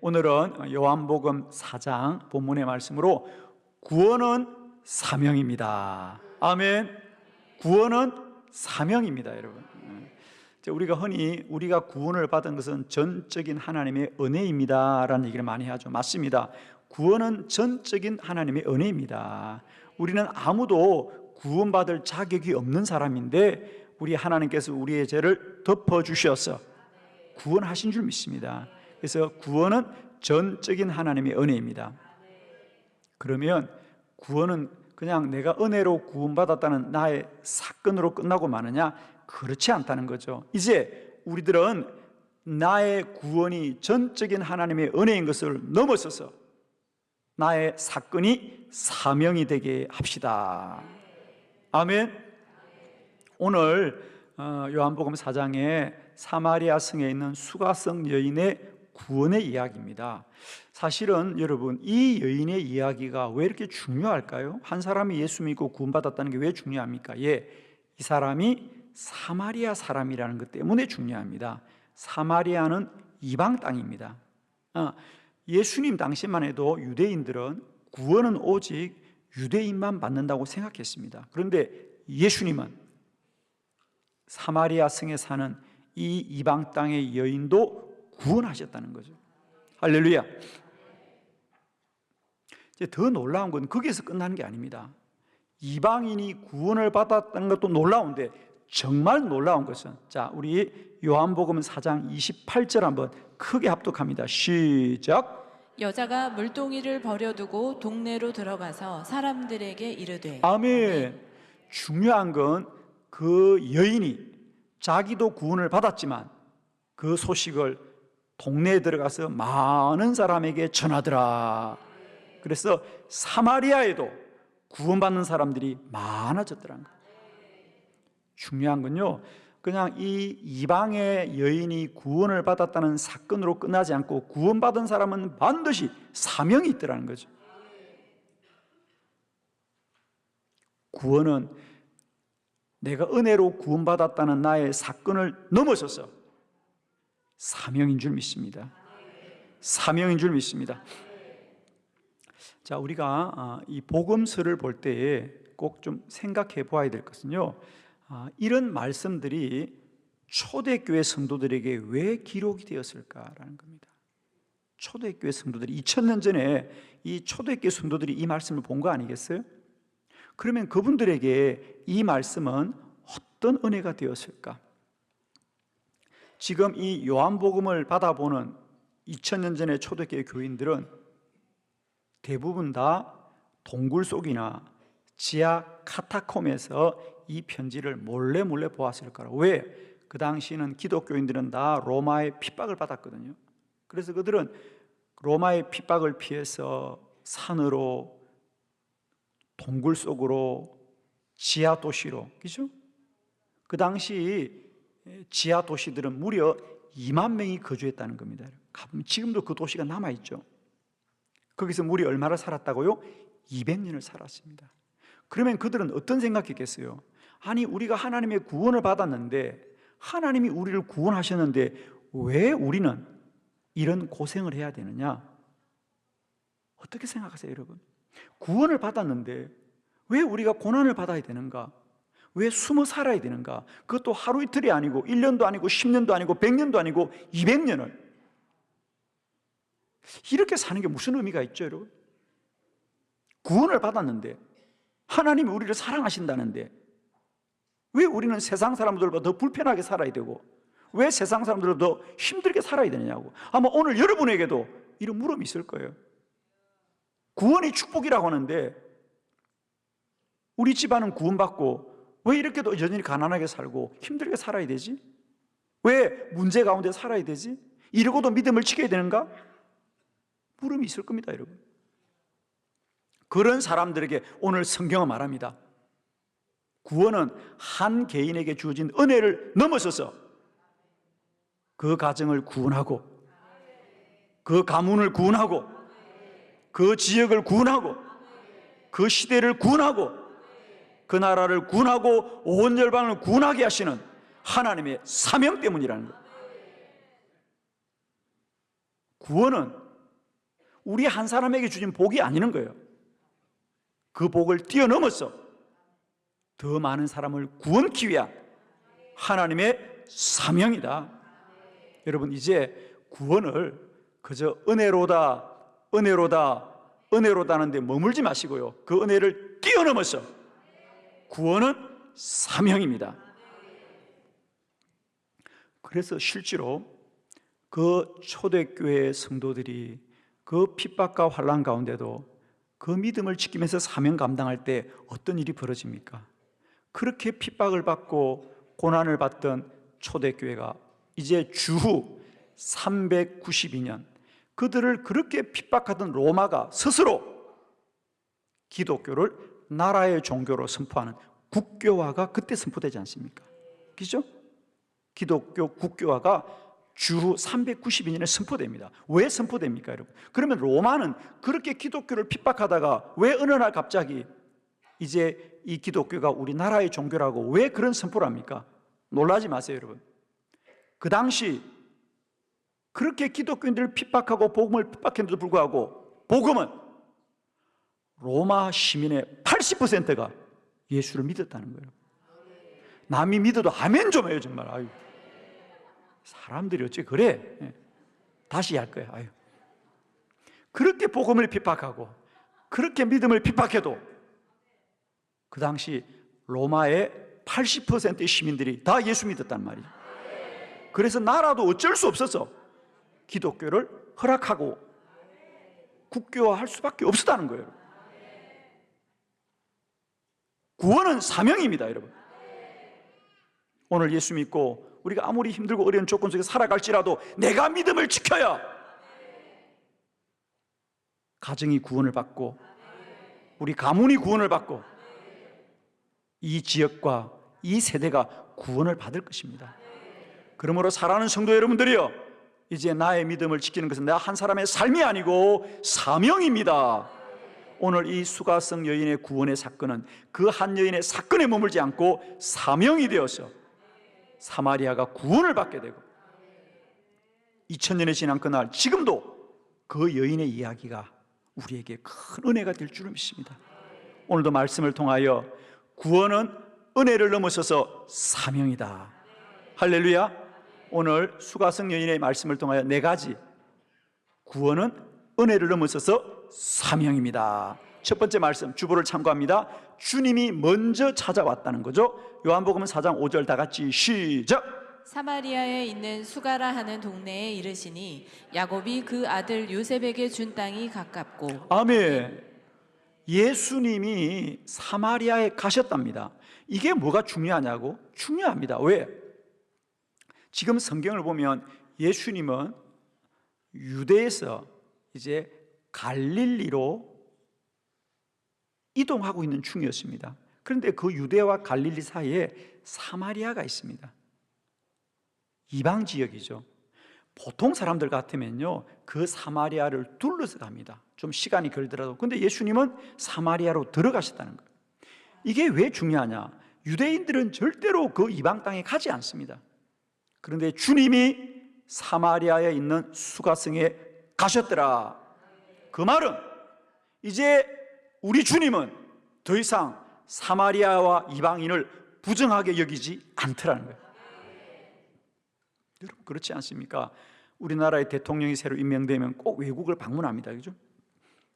오늘은 요한복음 4장 본문의 말씀으로 구원은 사명입니다. 아멘. 구원은 사명입니다, 여러분. 우리가 흔히 우리가 구원을 받은 것은 전적인 하나님의 은혜입니다 라는 얘기를 많이 하죠. 맞습니다. 구원은 전적인 하나님의 은혜입니다. 우리는 아무도 구원받을 자격이 없는 사람인데 우리 하나님께서 우리의 죄를 덮어주셔서 구원하신 줄 믿습니다. 그래서 구원은 전적인 하나님의 은혜입니다. 그러면 구원은 그냥 내가 은혜로 구원받았다는 나의 사건으로 끝나고 마느냐? 그렇지 않다는 거죠. 이제 우리들은 나의 구원이 전적인 하나님의 은혜인 것을 넘어서서 나의 사건이 사명이 되게 합시다. 아멘. 오늘 요한복음 4장에 사마리아 성에 있는 수가성 여인의 구원의 이야기입니다. 사실은 여러분, 이 여인의 이야기가 왜 이렇게 중요할까요? 한 사람이 예수 믿고 구원받았다는 게 왜 중요합니까? 이 사람이 사마리아 사람이라는 것 때문에 중요합니다. 사마리아는 이방 땅입니다. 예수님 당시만 해도 유대인들은 구원은 오직 유대인만 받는다고 생각했습니다. 그런데 예수님은 사마리아 성에 사는 이 이방 땅의 여인도 구원하셨다는 거죠. 할렐루야. 이제 더 놀라운 건 거기에서 끝나는 게 아닙니다. 이방인이 구원을 받았다는 것도 놀라운데 정말 놀라운 것은, 자, 우리 요한복음 4장 28절 한번 크게 합독합니다. 시작. 여자가 물동이를 버려두고 동네로 들어가서 사람들에게 이르되. 아멘. 중요한 건 그 여인이 자기도 구원을 받았지만 그 소식을 동네에 들어가서 많은 사람에게 전하더라. 그래서 사마리아에도 구원받는 사람들이 많아졌더라는 거예요. 중요한 건요, 그냥 이 이방의 여인이 구원을 받았다는 사건으로 끝나지 않고 구원받은 사람은 반드시 사명이 있더라는 거죠. 구원은 내가 은혜로 구원받았다는 나의 사건을 넘어서서 사명인 줄 믿습니다. 사명인 줄 믿습니다. 자, 우리가 이 복음서를 볼 때에 꼭 좀 생각해 보아야 될 것은요, 이런 말씀들이 초대교회 성도들에게 왜 기록이 되었을까라는 겁니다. 초대교회 성도들이 2000년 전에 이 초대교회 성도들이 이 말씀을 본 거 아니겠어요? 그러면 그분들에게 이 말씀은 어떤 은혜가 되었을까? 지금 이 요한복음을 받아보는 2000년 전의 초대교회 교인들은 대부분 다 동굴 속이나 지하 카타콤에서 이 편지를 몰래 보았을 거라고. 왜? 그 당시에는 기독교인들은 다 로마의 핍박을 받았거든요. 그래서 그들은 로마의 핍박을 피해서 산으로, 동굴 속으로, 지하 도시로, 그죠? 그 당시 지하 도시들은 무려 2만 명이 거주했다는 겁니다. 지금도 그 도시가 남아있죠. 거기서 무려 얼마나 살았다고요? 200년을 살았습니다. 그러면 그들은 어떤 생각했겠어요? 아니, 우리가 하나님의 구원을 받았는데, 하나님이 우리를 구원하셨는데 왜 우리는 이런 고생을 해야 되느냐? 어떻게 생각하세요, 여러분? 구원을 받았는데 왜 우리가 고난을 받아야 되는가? 왜 숨어 살아야 되는가? 그것도 하루 이틀이 아니고 1년도 아니고 10년도 아니고 100년도 아니고 200년을 이렇게 사는 게 무슨 의미가 있죠, 여러분? 구원을 받았는데, 하나님이 우리를 사랑하신다는데 왜 우리는 세상 사람들보다 더 불편하게 살아야 되고, 왜 세상 사람들보다 더 힘들게 살아야 되느냐고. 아마 오늘 여러분에게도 이런 물음이 있을 거예요. 구원이 축복이라고 하는데 우리 집안은 구원받고 왜 이렇게도 여전히 가난하게 살고 힘들게 살아야 되지? 왜 문제 가운데 살아야 되지? 이러고도 믿음을 지켜야 되는가? 물음이 있을 겁니다, 여러분. 그런 사람들에게 오늘 성경은 말합니다. 구원은 한 개인에게 주어진 은혜를 넘어서서 그 가정을 구원하고, 그 가문을 구원하고, 그 지역을 구원하고, 그 시대를 구원하고, 그 나라를 구원하고 온 열방을 구원하게 하시는 하나님의 사명 때문이라는 거예요. 구원은 우리 한 사람에게 주신 복이 아니는 거예요. 그 복을 뛰어넘어서 더 많은 사람을 구원하기 위한 하나님의 사명이다. 여러분, 이제 구원을 그저 은혜로다, 은혜로다, 은혜로다는 데 머물지 마시고요, 그 은혜를 뛰어넘어서 구원은 사명입니다. 그래서 실제로 그 초대교회 성도들이 그 핍박과 환난 가운데도 그 믿음을 지키면서 사명 감당할 때 어떤 일이 벌어집니까? 그렇게 핍박을 받고 고난을 받던 초대교회가 이제 주후 392년 그들을 그렇게 핍박하던 로마가 스스로 기독교를 나라의 종교로 선포하는 국교화가 그때 선포되지 않습니까? 그죠? 기독교 국교화가 주후 392년에 선포됩니다. 왜 선포됩니까, 여러분? 그러면 로마는 그렇게 기독교를 핍박하다가 왜 어느 날 갑자기 이제 이 기독교가 우리나라의 종교라고 왜 그런 선포를 합니까? 놀라지 마세요, 여러분. 그 당시 그렇게 기독교인들을 핍박하고 복음을 핍박했는데도 불구하고 복음은 로마 시민의 80%가 예수를 믿었다는 거예요. 남이 믿어도 아멘 좀 해요, 정말. 아유, 사람들이 어째 그래? 다시 할 거예요. 아유. 그렇게 복음을 핍박하고 그렇게 믿음을 핍박해도 그 당시 로마의 80%의 시민들이 다 예수 믿었단 말이죠. 그래서 나라도 어쩔 수 없어서 기독교를 허락하고 국교화할 수밖에 없었다는 거예요. 구원은 사명입니다, 여러분. 오늘 예수 믿고 우리가 아무리 힘들고 어려운 조건 속에 살아갈지라도 내가 믿음을 지켜야 가정이 구원을 받고 우리 가문이 구원을 받고 이 지역과 이 세대가 구원을 받을 것입니다. 그러므로 사랑하는 성도 여러분들이요, 이제 나의 믿음을 지키는 것은 나 한 사람의 삶이 아니고 사명입니다. 오늘 이 수가성 여인의 구원의 사건은 그 한 여인의 사건에 머물지 않고 사명이 되어서 사마리아가 구원을 받게 되고 2000년이 지난 그날 지금도 그 여인의 이야기가 우리에게 큰 은혜가 될 줄을 믿습니다. 오늘도 말씀을 통하여 구원은 은혜를 넘어서서 사명이다. 할렐루야. 오늘 수가성 여인의 말씀을 통하여 4가지 구원은 은혜를 넘어서서 사명입니다. 첫 번째 말씀 주보를 참고합니다. 주님이 먼저 찾아왔다는 거죠. 요한복음 4장 5절 다 같이 시작. 사마리아에 있는 수가라 하는 동네에 이르시니 야곱이 그 아들 요셉에게 준 땅이 가깝고. 아멘. 예수님이 사마리아에 가셨답니다. 이게 뭐가 중요하냐고? 중요합니다. 왜? 지금 성경을 보면 예수님은 유대에서 이제 갈릴리로 이동하고 있는 중이었습니다. 그런데 그 유대와 갈릴리 사이에 사마리아가 있습니다. 이방 지역이죠. 보통 사람들 같으면요, 그 사마리아를 둘러서 갑니다. 좀 시간이 걸더라도. 근데 예수님은 사마리아로 들어가셨다는 거예요. 이게 왜 중요하냐? 유대인들은 절대로 그 이방 땅에 가지 않습니다. 그런데 주님이 사마리아에 있는 수가성에 가셨더라. 그 말은 이제 우리 주님은 더 이상 사마리아와 이방인을 부정하게 여기지 않더라는 거예요. 여러분, 그렇지 않습니까? 우리나라의 대통령이 새로 임명되면 꼭 외국을 방문합니다. 그죠?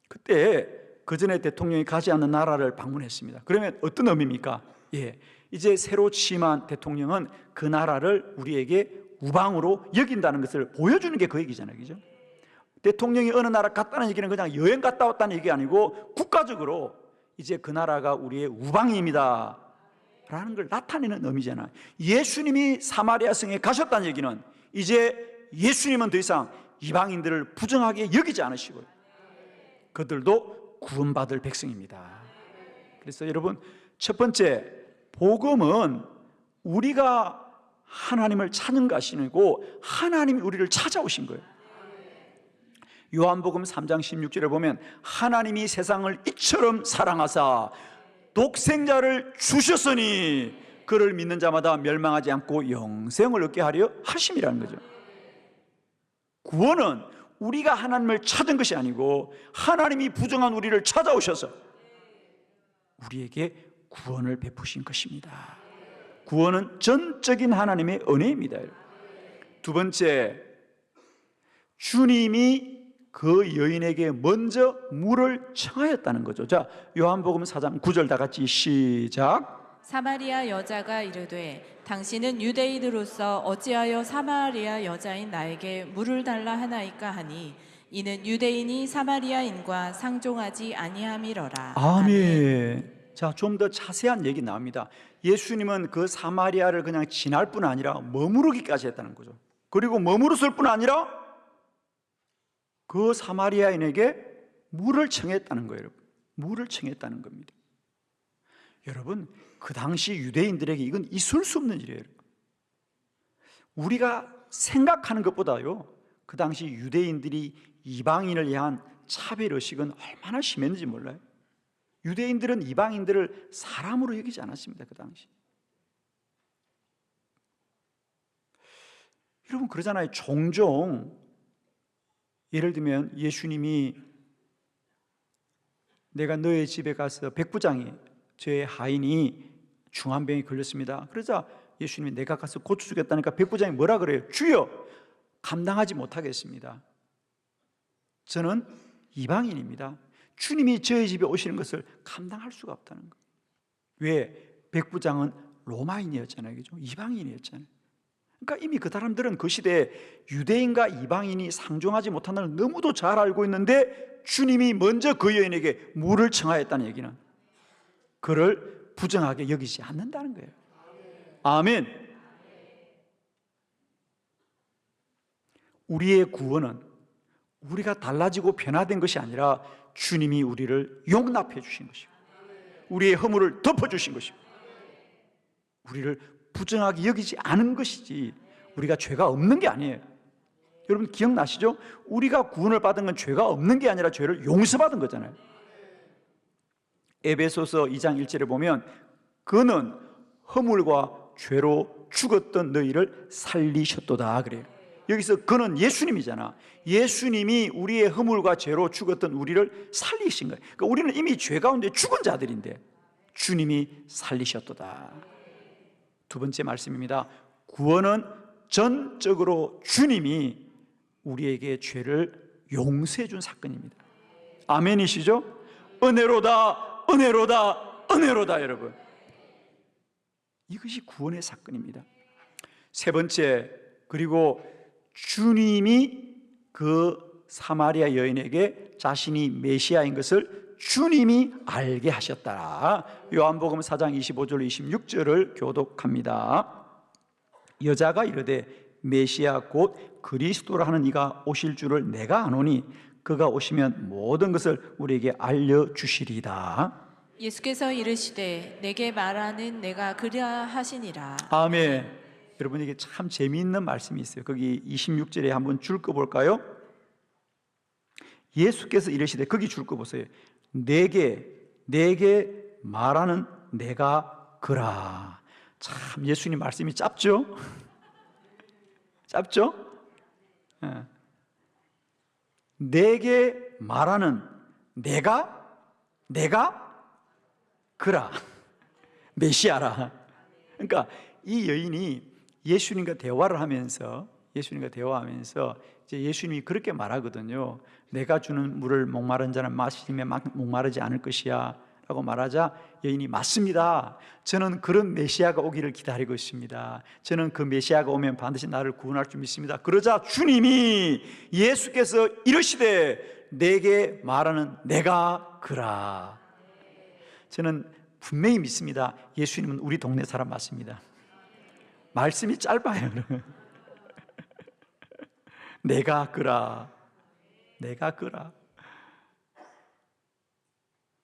그때 그 전에 대통령이 가지 않는 나라를 방문했습니다. 그러면 어떤 의미입니까? 예, 이제 새로 취임한 대통령은 그 나라를 우리에게 우방으로 여긴다는 것을 보여주는 게 그 얘기잖아요. 그죠? 대통령이 어느 나라 갔다는 얘기는 그냥 여행 갔다 왔다는 얘기 아니고 국가적으로 이제 그 나라가 우리의 우방입니다 라는 걸 나타내는 의미잖아요. 예수님이 사마리아 성에 가셨다는 얘기는 이제 예수님은 더 이상 이방인들을 부정하게 여기지 않으시고요, 그들도 구원받을 백성입니다. 그래서 여러분, 첫 번째, 복음은 우리가 하나님을 찾는 것이 아니고 하나님이 우리를 찾아오신 거예요. 요한복음 3장 16절에 보면 하나님이 세상을 이처럼 사랑하사 독생자를 주셨으니 그를 믿는 자마다 멸망하지 않고 영생을 얻게 하려 하심이라는 거죠. 구원은 우리가 하나님을 찾은 것이 아니고 하나님이 부정한 우리를 찾아오셔서 우리에게 구원을 베푸신 것입니다. 구원은 전적인 하나님의 은혜입니다. 두 번째, 주님이 그 여인에게 먼저 물을 청하였다는 거죠. 자, 요한복음 4장 9절 다 같이 시작. 사마리아 여자가 이르되 당신은 유대인으로서 어찌하여 사마리아 여자인 나에게 물을 달라 하나이까 하니 이는 유대인이 사마리아인과 상종하지 아니함이러라. 아멘. 자, 좀 더 자세한 얘기 나옵니다. 예수님은 그 사마리아를 그냥 지날 뿐 아니라 머무르기까지 했다는 거죠. 그리고 머무르실 뿐 아니라 그 사마리아인에게 물을 청했다는 거예요. 여러분. 물을 청했다는 겁니다. 여러분, 그 당시 유대인들에게 이건 있을 수 없는 일이에요. 우리가 생각하는 것보다요, 그 당시 유대인들이 이방인을 향한 차별의식은 얼마나 심했는지 몰라요. 유대인들은 이방인들을 사람으로 여기지 않았습니다. 그 당시. 여러분, 그러잖아요. 종종 예를 들면 예수님이 내가 너의 집에 가서 백부장이 제 하인이 중환병에 걸렸습니다. 그러자 예수님이 내가 가서 고쳐주겠다니까 백부장이 뭐라 그래요? 주여, 감당하지 못하겠습니다. 저는 이방인입니다. 주님이 저희 집에 오시는 것을 감당할 수가 없다는 거예요. 왜? 백부장은 로마인이었잖아요. 그죠? 이방인이었잖아요. 그러니까 이미 그 사람들은 그 시대에 유대인과 이방인이 상종하지 못한다는 걸 너무도 잘 알고 있는데 주님이 먼저 그 여인에게 물을 청하였다는 얘기는 그를 부정하게 여기지 않는다는 거예요. 아멘. 우리의 구원은 우리가 달라지고 변화된 것이 아니라 주님이 우리를 용납해 주신 것이고 우리의 허물을 덮어주신 것이고 우리를 부정하게 여기지 않은 것이지 우리가 죄가 없는 게 아니에요. 여러분 기억나시죠? 우리가 구원을 받은 건 죄가 없는 게 아니라 죄를 용서받은 거잖아요. 에베소서 2장 1절에 보면 그는 허물과 죄로 죽었던 너희를 살리셨도다 그래요. 여기서 그는 예수님이잖아. 예수님이 우리의 허물과 죄로 죽었던 우리를 살리신 거예요. 그러니까 우리는 이미 죄 가운데 죽은 자들인데 주님이 살리셨도다. 두 번째 말씀입니다. 구원은 전적으로 주님이 우리에게 죄를 용서해 준 사건입니다. 아멘이시죠? 은혜로다, 은혜로다, 은혜로다 여러분. 이것이 구원의 사건입니다. 세 번째, 그리고 주님이 그 사마리아 여인에게 자신이 메시아인 것을 주님이 알게 하셨다. 요한복음 4장 25절 26절을 교독합니다. 여자가 이르되 메시아 곧 그리스도라 하는 이가 오실 줄을 내가 아노니 그가 오시면 모든 것을 우리에게 알려주시리다. 예수께서 이르시되 내게 말하는 내가 그리하 하시니라. 아멘. 여러분 이게 참 재미있는 말씀이 있어요. 거기 26절에 한번 줄 거 볼까요? 예수께서 이르시되 거기 줄 거 보세요. 내게 말하는 내가 그라. 참 예수님 말씀이 짧죠? 짧죠? 내게 말하는 내가 그라. 메시아라. 그러니까 이 여인이 예수님과 대화하면서 이제 예수님이 그렇게 말하거든요. 내가 주는 물을 목마른 자는 마시면 목마르지 않을 것이야 라고 말하자 여인이 맞습니다. 저는 그런 메시아가 오기를 기다리고 있습니다. 저는 그 메시아가 오면 반드시 나를 구원할 줄 믿습니다. 그러자 주님이 예수께서 이르시되 내게 말하는 내가 그라. 저는 분명히 믿습니다. 예수님은 우리 동네 사람 맞습니다. 말씀이 짧아요. 내가 그라.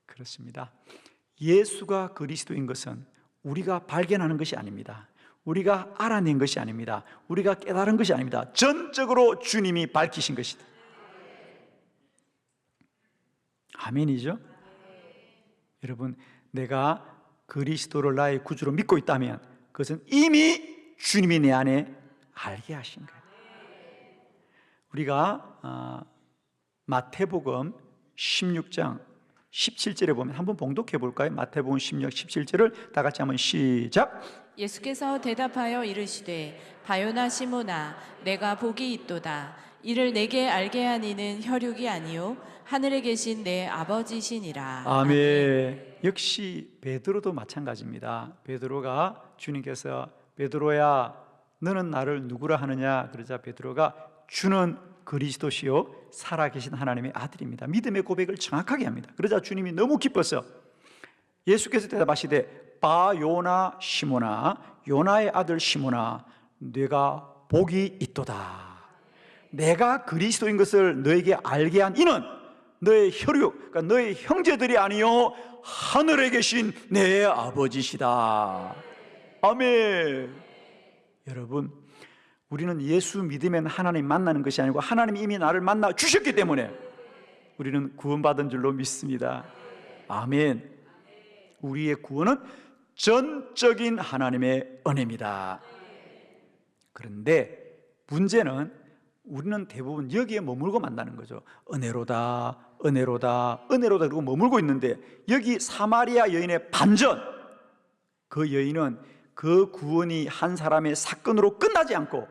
그렇습니다. 예수가 그리스도인 것은 우리가 발견하는 것이 아닙니다. 우리가 알아낸 것이 아닙니다. 우리가 깨달은 것이 아닙니다. 전적으로 주님이 밝히신 것이다. 아멘이죠? 여러분, 내가 그리스도를 나의 구주로 믿고 있다면 그것은 이미 주님이 내 안에 알게 하신 거예요. 우리가 마태복음 16장 17절에 보면 한번 봉독해 볼까요? 마태복음 16, 17절을 다 같이 한번 시작. 예수께서 대답하여 이르시되 바요나 시모나 내가 복이 있도다. 이를 내게 알게 한 이는 혈육이 아니요 하늘에 계신 내 아버지시니라. 아멘. 역시 베드로도 마찬가지입니다. 베드로가 주님께서 베드로야 너는 나를 누구라 하느냐 그러자 베드로가 주는 그리스도시요 살아계신 하나님의 아들입니다. 믿음의 고백을 정확하게 합니다. 그러자 주님이 너무 기뻐서 예수께서 대답하시되 바요나 시모나 요나의 아들 시모나 네가 복이 있도다. 내가 그리스도인 것을 너에게 알게 한 이는 너의 혈육, 그러니까 너의 형제들이 아니요 하늘에 계신 내 아버지시다. 아멘. 여러분, 우리는 예수 믿으면 하나님 만나는 것이 아니고 하나님이 이미 나를 만나 주셨기 때문에 우리는 구원받은 줄로 믿습니다. 아멘. 우리의 구원은 전적인 하나님의 은혜입니다. 그런데 문제는 우리는 대부분 여기에 머물고 만나는 거죠. 은혜로다, 은혜로다, 은혜로다 그러고 머물고 있는데 여기 사마리아 여인의 반전, 그 여인은 그 구원이 한 사람의 사건으로 끝나지 않고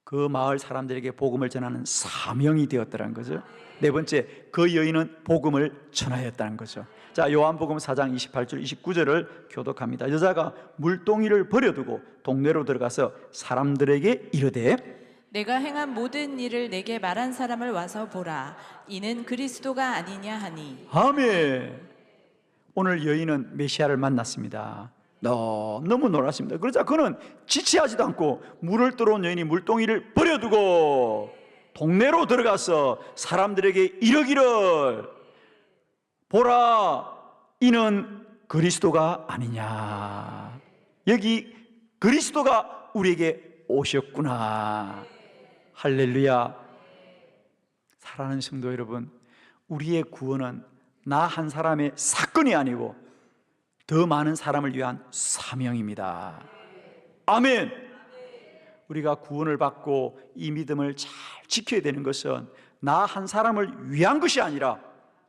그 마을 사람들에게 복음을 전하는 사명이 되었다는 거죠. 네 번째, 그 여인은 복음을 전하였다는 거죠. 자, 요한복음 4장 28절 29절을 교독합니다. 여자가 물동이를 버려두고 동네로 들어가서 사람들에게 이르되 내가 행한 모든 일을 내게 말한 사람을 와서 보라. 이는 그리스도가 아니냐 하니. 아멘. 오늘 여인은 메시아를 만났습니다. 너무 놀랐습니다. 그러자 그는 지체하지도 않고 물을 들어온 여인이 물동이를 버려두고 동네로 들어가서 사람들에게 이르기를 보라, 이는 그리스도가 아니냐. 여기 그리스도가 우리에게 오셨구나. 할렐루야. 사랑하는 성도 여러분, 우리의 구원은 나 한 사람의 사건이 아니고 더 많은 사람을 위한 사명입니다. 아멘. 우리가 구원을 받고 이 믿음을 잘 지켜야 되는 것은 나 한 사람을 위한 것이 아니라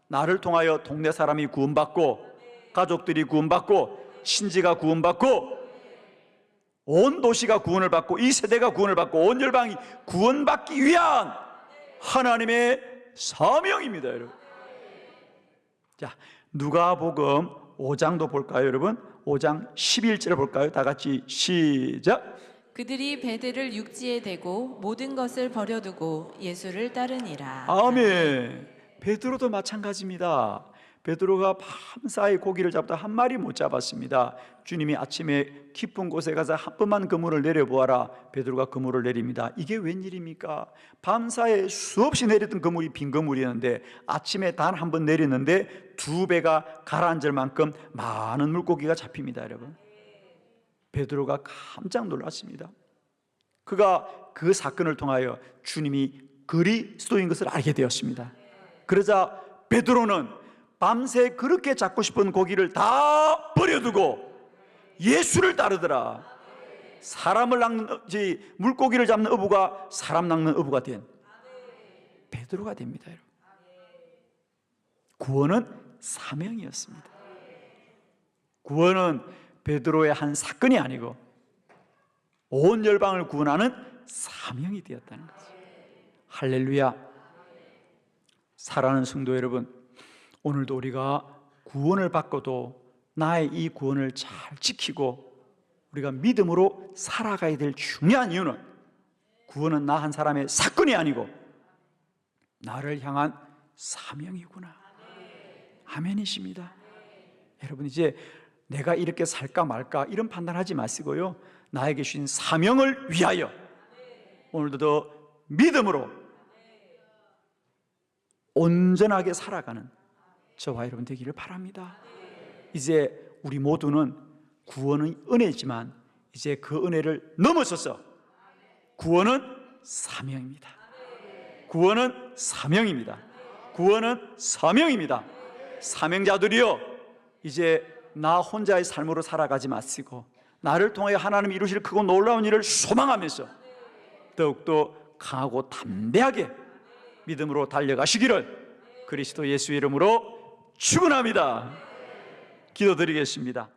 나를 통하여 동네 사람이 구원받고 가족들이 구원받고 친지가 구원받고 온 도시가 구원을 받고 이 세대가 구원을 받고 온 열방이 구원받기 위한 하나님의 사명입니다, 여러분. 자, 누가복음 5장도 볼까요, 여러분? 5장 11절을 볼까요? 다 같이 시작. 그들이 배들을 육지에 대고 모든 것을 버려두고 예수를 따르니라. 아멘. 베드로도 마찬가지입니다. 베드로가 밤사이 고기를 잡다 한 마리 못 잡았습니다. 주님이 아침에 깊은 곳에 가서 한 번만 그물을 내려보아라. 베드로가 그물을 내립니다. 이게 웬일입니까? 밤사이 수없이 내렸던 그물이 빈 그물이었는데 아침에 단 한 번 내렸는데 두 배가 가라앉을 만큼 많은 물고기가 잡힙니다, 여러분. 베드로가 깜짝 놀랐습니다. 그가 그 사건을 통하여 주님이 그리스도인 것을 알게 되었습니다. 그러자 베드로는 밤새 그렇게 잡고 싶은 고기를 다 버려두고 예수를 따르더라. 사람을 낚는 물고기를 잡는 어부가 사람 낚는 어부가 된 베드로가 됩니다, 여러분. 구원은 사명이었습니다. 구원은 베드로의 한 사건이 아니고 온 열방을 구원하는 사명이 되었다는 거죠. 할렐루야. 사랑하는 성도 여러분, 오늘도 우리가 구원을 받고도 나의 이 구원을 잘 지키고 우리가 믿음으로 살아가야 될 중요한 이유는 구원은 나 한 사람의 사건이 아니고 나를 향한 사명이구나. 아멘이십니다. 여러분, 이제 내가 이렇게 살까 말까 이런 판단하지 마시고요, 나에게 주신 사명을 위하여 오늘도 더 믿음으로 온전하게 살아가는 저와 여러분 되기를 바랍니다. 이제 우리 모두는 구원은 은혜지만 이제 그 은혜를 넘어서서 구원은 사명입니다. 구원은 사명입니다. 구원은 사명입니다. 사명자들이여, 이제 나 혼자의 삶으로 살아가지 마시고 나를 통하여 하나님이 이루실 크고 놀라운 일을 소망하면서 더욱더 강하고 담대하게 믿음으로 달려가시기를 그리스도 예수 이름으로 축원합니다. 기도드리겠습니다.